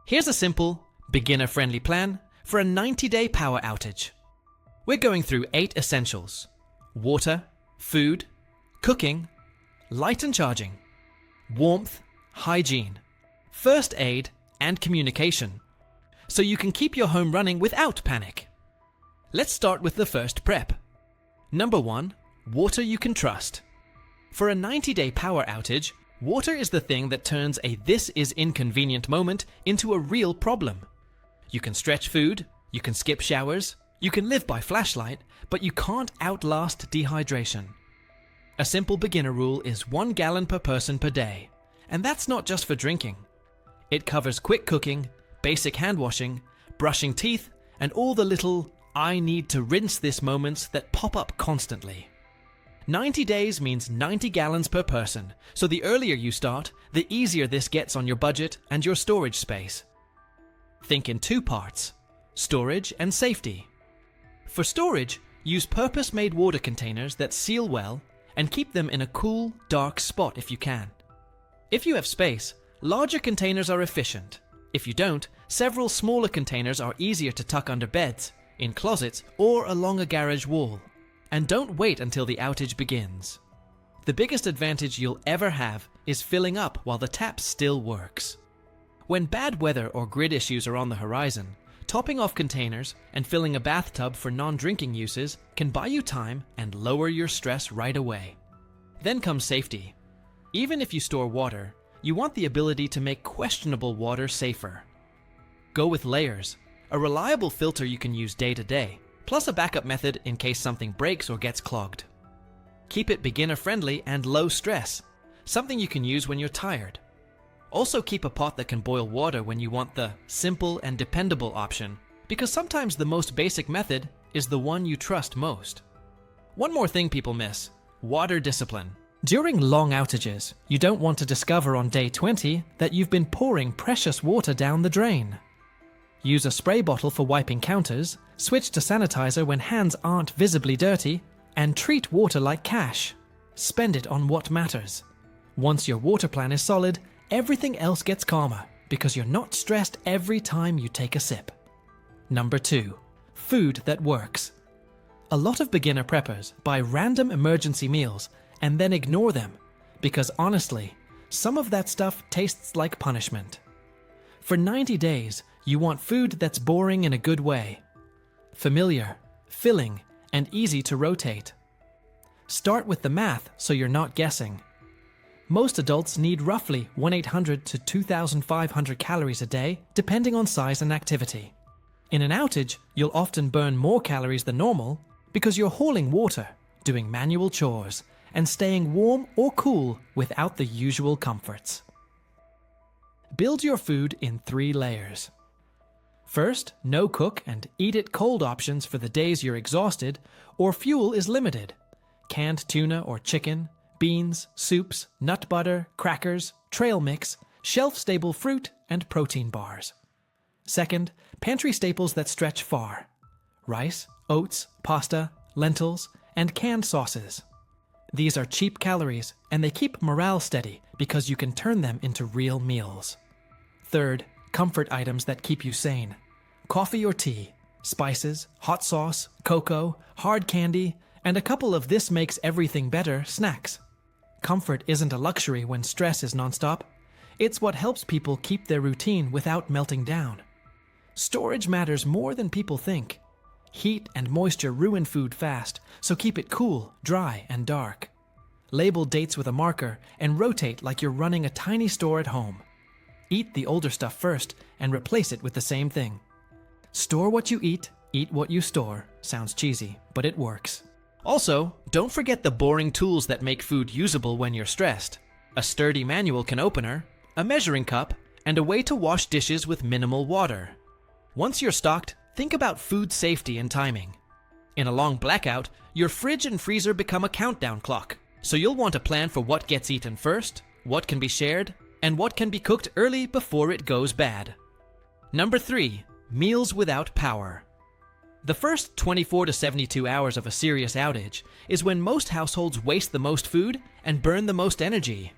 Here's a simple, beginner-friendly plan for a 90-day power outage. We're going through 8 essentials: water, food, cooking, light and charging, warmth, hygiene, first aid, and communication, so you can keep your home running without panic. Let's start with the first prep. Number 1, water you can trust. For a 90-day power outage, water is the thing that turns a "this is inconvenient" moment into a real problem. You can stretch food, you can skip showers, you can live by flashlight, but you can't outlast dehydration. A simple beginner rule is 1 gallon per person per day, and that's not just for drinking. It covers quick cooking, basic hand washing, brushing teeth, and all the little "I need to rinse this" moments that pop up constantly. 90 days means 90 gallons per person, so the earlier you start, the easier this gets on your budget and your storage space. Think in 2 parts: storage and safety. For storage, use purpose-made water containers that seal well and keep them in a cool, dark spot if you can. If you have space, larger containers are efficient. If you don't, several smaller containers are easier to tuck under beds, in closets, or along a garage wall. And don't wait until the outage begins. The biggest advantage you'll ever have is filling up while the tap still works. When bad weather or grid issues are on the horizon, topping off containers and filling a bathtub for non-drinking uses can buy you time and lower your stress right away. Then comes safety. Even if you store water, you want the ability to make questionable water safer. Go with layers, a reliable filter you can use day to day, plus a backup method in case something breaks or gets clogged. Keep it beginner-friendly and low stress, something you can use when you're tired. Also keep a pot that can boil water when you want the simple and dependable option, because sometimes the most basic method is the one you trust most. One more thing people miss: water discipline. During long outages, you don't want to discover on day 20 that you've been pouring precious water down the drain. Use a spray bottle for wiping counters, switch to sanitizer when hands aren't visibly dirty, and treat water like cash. Spend it on what matters. Once your water plan is solid, everything else gets calmer because you're not stressed every time you take a sip. Number 2, food that works. A lot of beginner preppers buy random emergency meals and then ignore them because honestly, some of that stuff tastes like punishment. For 90 days, you want food that's boring in a good way. Familiar, filling, and easy to rotate. Start with the math so you're not guessing. Most adults need roughly 1,800 to 2,500 calories a day, depending on size and activity. In an outage, you'll often burn more calories than normal because you're hauling water, doing manual chores, and staying warm or cool without the usual comforts. Build your food in 3 layers. First, no cook and eat it cold options for the days you're exhausted or fuel is limited. Canned tuna or chicken, beans, soups, nut butter, crackers, trail mix, shelf-stable fruit, and protein bars. Second, pantry staples that stretch far. Rice, oats, pasta, lentils, and canned sauces. These are cheap calories, and they keep morale steady because you can turn them into real meals. Third, comfort items that keep you sane. Coffee or tea, spices, hot sauce, cocoa, hard candy, and a couple of "this makes everything better" snacks. Comfort isn't a luxury when stress is nonstop. It's what helps people keep their routine without melting down. Storage matters more than people think. Heat and moisture ruin food fast, so keep it cool, dry, and dark. Label dates with a marker and rotate like you're running a tiny store at home. Eat the older stuff first and replace it with the same thing. Store what you eat what you store. Sounds cheesy, but it works. Also, don't forget the boring tools that make food usable when you're stressed. A sturdy manual can opener, a measuring cup, and a way to wash dishes with minimal water. Once you're stocked, think about food safety and timing. In a long blackout, your fridge and freezer become a countdown clock, so you'll want a plan for what gets eaten first, what can be shared, and what can be cooked early before it goes bad. Number 3, meals without power. The first 24 to 72 hours of a serious outage is when most households waste the most food and burn the most energy.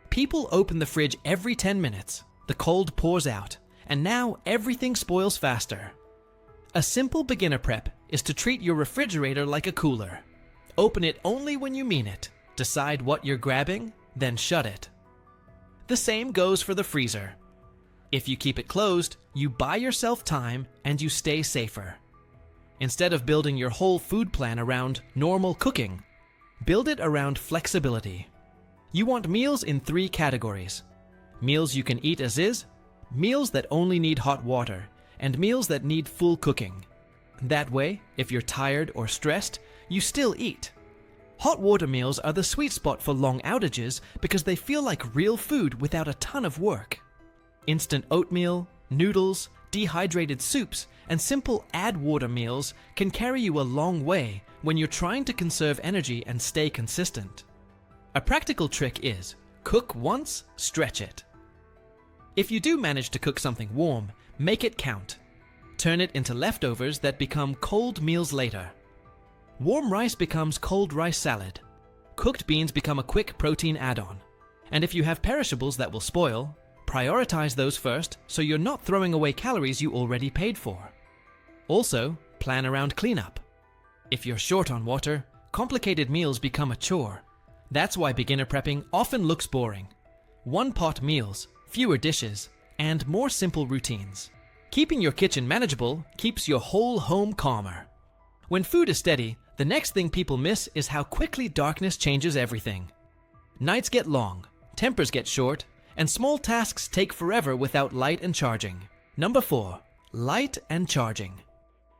People open the fridge every 10 minutes, the cold pours out, and now everything spoils faster. A simple beginner prep is to treat your refrigerator like a cooler. Open it only when you mean it. Decide what you're grabbing, then shut it. The same goes for the freezer. If you keep it closed, you buy yourself time and you stay safer. Instead of building your whole food plan around normal cooking, build it around flexibility. You want meals in 3 categories: meals you can eat as is, meals that only need hot water, and meals that need full cooking. That way, if you're tired or stressed, you still eat. Hot water meals are the sweet spot for long outages because they feel like real food without a ton of work. Instant oatmeal, noodles, dehydrated soups, and simple add water meals can carry you a long way when you're trying to conserve energy and stay consistent. A practical trick is, cook once, stretch it. If you do manage to cook something warm, make it count. Turn it into leftovers that become cold meals later. Warm rice becomes cold rice salad. Cooked beans become a quick protein add-on. And if you have perishables that will spoil, prioritize those first so you're not throwing away calories you already paid for. Also, plan around cleanup. If you're short on water, complicated meals become a chore. That's why beginner prepping often looks boring. One-pot meals, fewer dishes, and more simple routines. Keeping your kitchen manageable keeps your whole home calmer. When food is steady, the next thing people miss is how quickly darkness changes everything. Nights get long, tempers get short, and small tasks take forever without light and charging. Number 4, light and charging.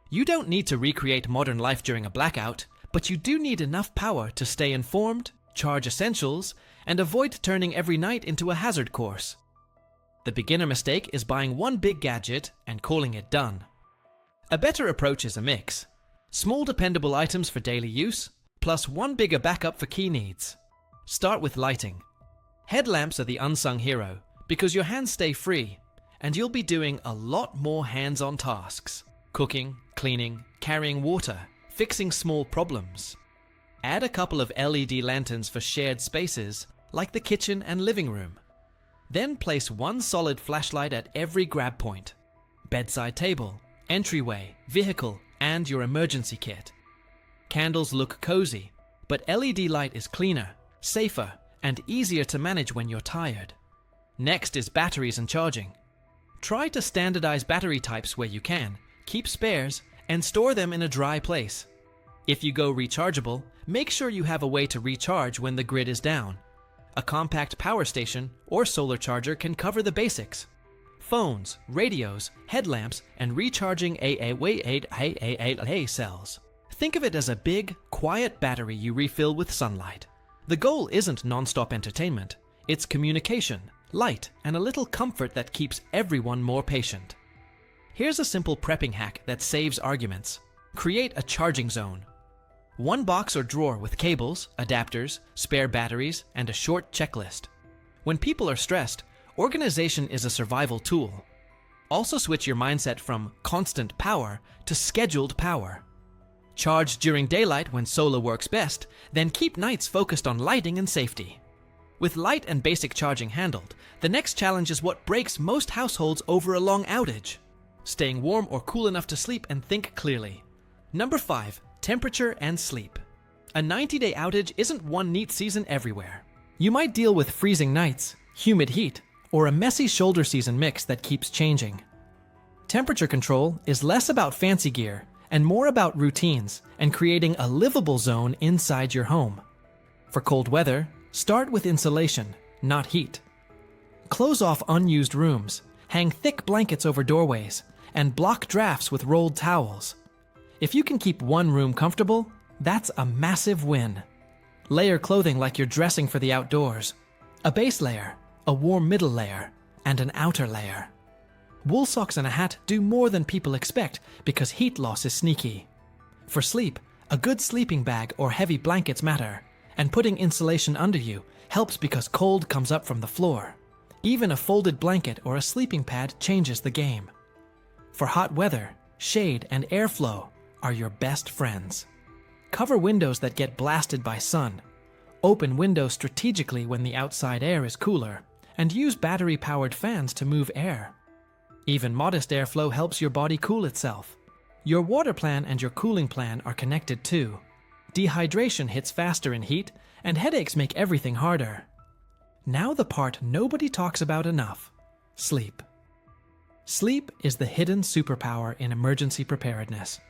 You don't need to recreate modern life during a blackout, but you do need enough power to stay informed, charge essentials, and avoid turning every night into a hazard course. The beginner mistake is buying one big gadget and calling it done. A better approach is a mix. Small dependable items for daily use, plus one bigger backup for key needs. Start with lighting. Headlamps are the unsung hero because your hands stay free and you'll be doing a lot more hands-on tasks. Cooking, cleaning, carrying water, fixing small problems. Add a couple of LED lanterns for shared spaces like the kitchen and living room. Then place one solid flashlight at every grab point. Bedside table, entryway, vehicle, and your emergency kit. Candles look cozy, but LED light is cleaner, safer, and easier to manage when you're tired. Next is batteries and charging. Try to standardize battery types where you can, keep spares, and store them in a dry place. If you go rechargeable, make sure you have a way to recharge when the grid is down. A compact power station or solar charger can cover the basics. Phones, radios, headlamps, and recharging AA cells. Think of it as a big, quiet battery you refill with sunlight. The goal isn't non-stop entertainment. It's communication, light, and a little comfort that keeps everyone more patient. Here's a simple prepping hack that saves arguments. Create a charging zone. One box or drawer with cables, adapters, spare batteries, and a short checklist. When people are stressed, organization is a survival tool. Also switch your mindset from constant power to scheduled power. Charge during daylight when solar works best, then keep nights focused on lighting and safety. With light and basic charging handled, the next challenge is what breaks most households over a long outage. Staying warm or cool enough to sleep and think clearly. Number 5, temperature and sleep. A 90-day outage isn't one neat season everywhere. You might deal with freezing nights, humid heat, or a messy shoulder season mix that keeps changing. Temperature control is less about fancy gear and more about routines and creating a livable zone inside your home. For cold weather, start with insulation, not heat. Close off unused rooms, hang thick blankets over doorways, and block drafts with rolled towels. If you can keep one room comfortable, that's a massive win. Layer clothing like you're dressing for the outdoors. A base layer, a warm middle layer, and an outer layer. Wool socks and a hat do more than people expect because heat loss is sneaky. For sleep, a good sleeping bag or heavy blankets matter, and putting insulation under you helps because cold comes up from the floor. Even a folded blanket or a sleeping pad changes the game. For hot weather, shade and airflow are your best friends. Cover windows that get blasted by sun. Open windows strategically when the outside air is cooler, and use battery-powered fans to move air. Even modest airflow helps your body cool itself. Your water plan and your cooling plan are connected too. Dehydration hits faster in heat, and headaches make everything harder. Now the part nobody talks about enough: sleep. Sleep is the hidden superpower in emergency preparedness.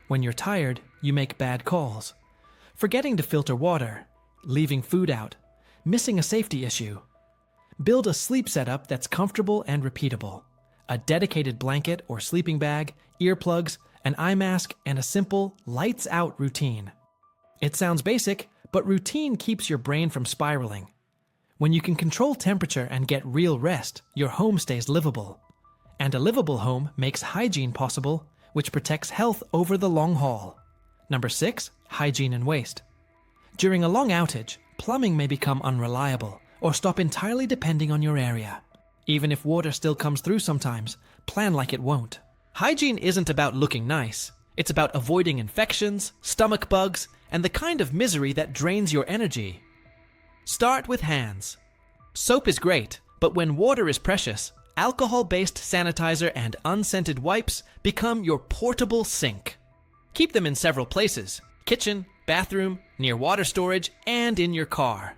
When you're tired, you make bad calls. Forgetting to filter water, leaving food out, missing a safety issue. Build a sleep setup that's comfortable and repeatable. A dedicated blanket or sleeping bag, earplugs, an eye mask, and a simple lights-out routine. It sounds basic, but routine keeps your brain from spiraling. When you can control temperature and get real rest, your home stays livable. And a livable home makes hygiene possible, which protects health over the long haul. Number 6, hygiene and waste. During a long outage, plumbing may become unreliable or stop entirely depending on your area. Even if water still comes through sometimes, plan like it won't. Hygiene isn't about looking nice. It's about avoiding infections, stomach bugs, and the kind of misery that drains your energy. Start with hands. Soap is great, but when water is precious, alcohol-based sanitizer and unscented wipes become your portable sink. Keep them in several places: kitchen, bathroom, near water storage, and in your car.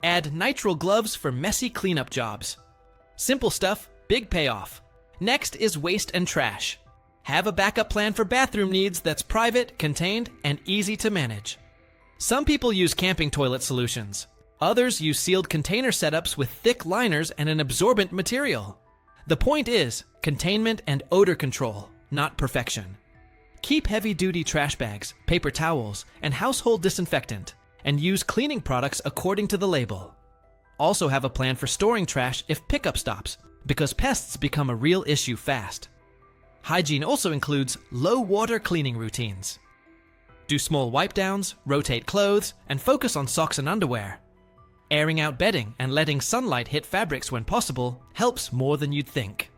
Add nitrile gloves for messy cleanup jobs. Simple stuff, big payoff. Next is waste and trash. Have a backup plan for bathroom needs that's private, contained, and easy to manage. Some people use camping toilet solutions. Others use sealed container setups with thick liners and an absorbent material. The point is containment and odor control, not perfection. Keep heavy-duty trash bags, paper towels, and household disinfectant, and use cleaning products according to the label. Also have a plan for storing trash if pickup stops, because pests become a real issue fast. Hygiene also includes low-water cleaning routines. Do small wipe-downs, rotate clothes, and focus on socks and underwear. Airing out bedding and letting sunlight hit fabrics when possible helps more than you'd think.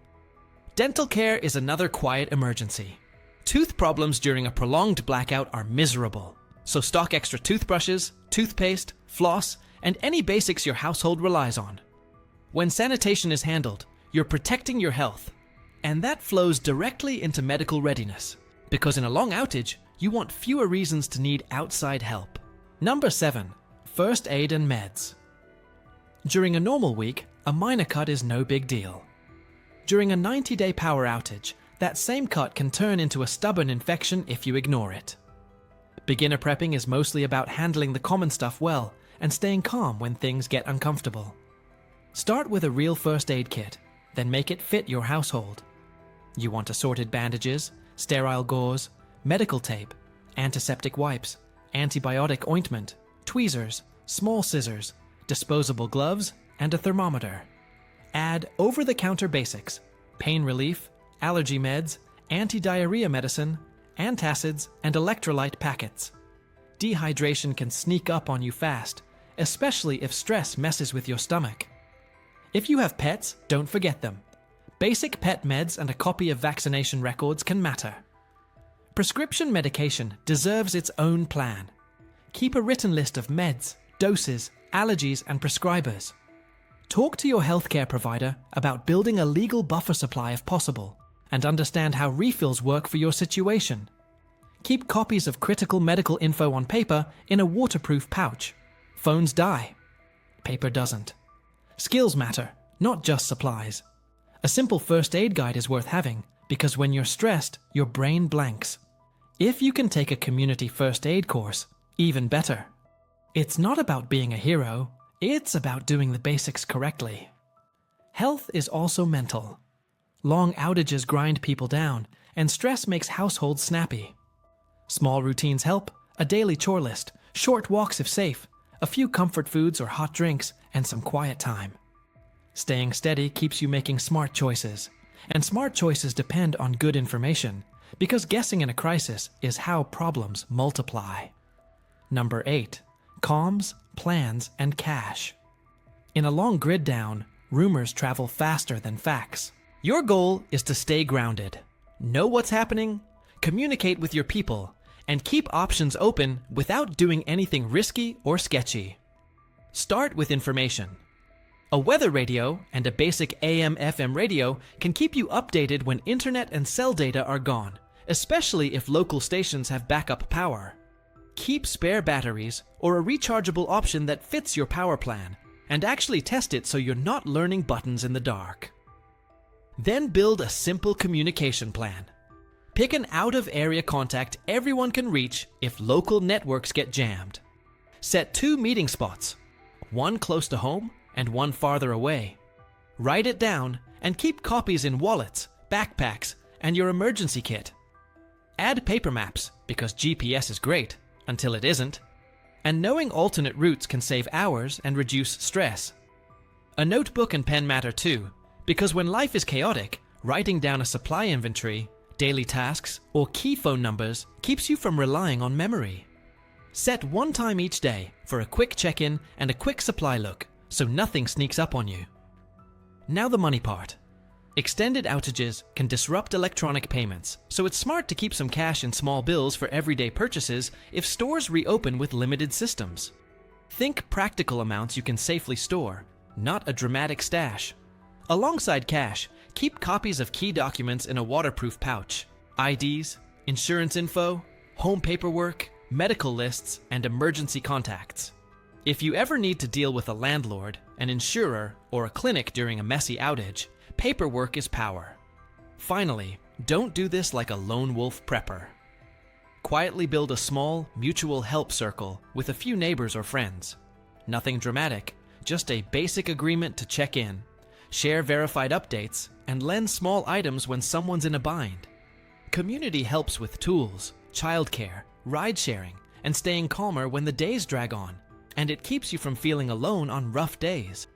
Dental care is another quiet emergency. Tooth problems during a prolonged blackout are miserable, so stock extra toothbrushes, toothpaste, floss, and any basics your household relies on. When sanitation is handled, you're protecting your health, and that flows directly into medical readiness, because in a long outage, you want fewer reasons to need outside help. Number 7, first aid and meds. During a normal week, a minor cut is no big deal. During a 90-day power outage, that same cut can turn into a stubborn infection if you ignore it. Beginner prepping is mostly about handling the common stuff well and staying calm when things get uncomfortable. Start with a real first aid kit, then make it fit your household. You want assorted bandages, sterile gauze, medical tape, antiseptic wipes, antibiotic ointment, tweezers, small scissors, disposable gloves, and a thermometer. Add over-the-counter basics: pain relief, allergy meds, anti-diarrhea medicine, antacids, and electrolyte packets. Dehydration can sneak up on you fast, especially if stress messes with your stomach. If you have pets, don't forget them. Basic pet meds and a copy of vaccination records can matter. Prescription medication deserves its own plan. Keep a written list of meds, doses, allergies, and prescribers. Talk to your healthcare provider about building a legal buffer supply if possible, and understand how refills work for your situation. Keep copies of critical medical info on paper in a waterproof pouch. Phones die. Paper doesn't. Skills matter, not just supplies. A simple first aid guide is worth having, because when you're stressed, your brain blanks. If you can take a community first aid course, even better. It's not about being a hero, it's about doing the basics correctly. Health is also mental. Long outages grind people down, and stress makes households snappy. Small routines help: a daily chore list, short walks if safe, a few comfort foods or hot drinks, and some quiet time. Staying steady keeps you making smart choices, and smart choices depend on good information, because guessing in a crisis is how problems multiply. Number 8, comms, plans, and cash. In a long grid down, rumors travel faster than facts. Your goal is to stay grounded, know what's happening, communicate with your people, and keep options open without doing anything risky or sketchy. Start with information. A weather radio and a basic AM/FM radio can keep you updated when internet and cell data are gone, especially if local stations have backup power. Keep spare batteries or a rechargeable option that fits your power plan, and actually test it so you're not learning buttons in the dark. Then build a simple communication plan. Pick an out-of-area contact everyone can reach if local networks get jammed. Set 2 meeting spots, one close to home and one farther away. Write it down and keep copies in wallets, backpacks, and your emergency kit. Add paper maps because GPS is great until it isn't. And knowing alternate routes can save hours and reduce stress. A notebook and pen matter too, because when life is chaotic, writing down a supply inventory, daily tasks, or key phone numbers keeps you from relying on memory. Set one time each day for a quick check-in and a quick supply look, so nothing sneaks up on you. Now the money part. Extended outages can disrupt electronic payments, so it's smart to keep some cash in small bills for everyday purchases if stores reopen with limited systems. Think practical amounts you can safely store, not a dramatic stash. Alongside cash, keep copies of key documents in a waterproof pouch, IDs, insurance info, home paperwork, medical lists, and emergency contacts. If you ever need to deal with a landlord, an insurer, or a clinic during a messy outage, paperwork is power. Finally, don't do this like a lone wolf prepper. Quietly build a small, mutual help circle with a few neighbors or friends. Nothing dramatic, just a basic agreement to check in, share verified updates, and lend small items when someone's in a bind. Community helps with tools, childcare, ride-sharing, and staying calmer when the days drag on, and it keeps you from feeling alone on rough days.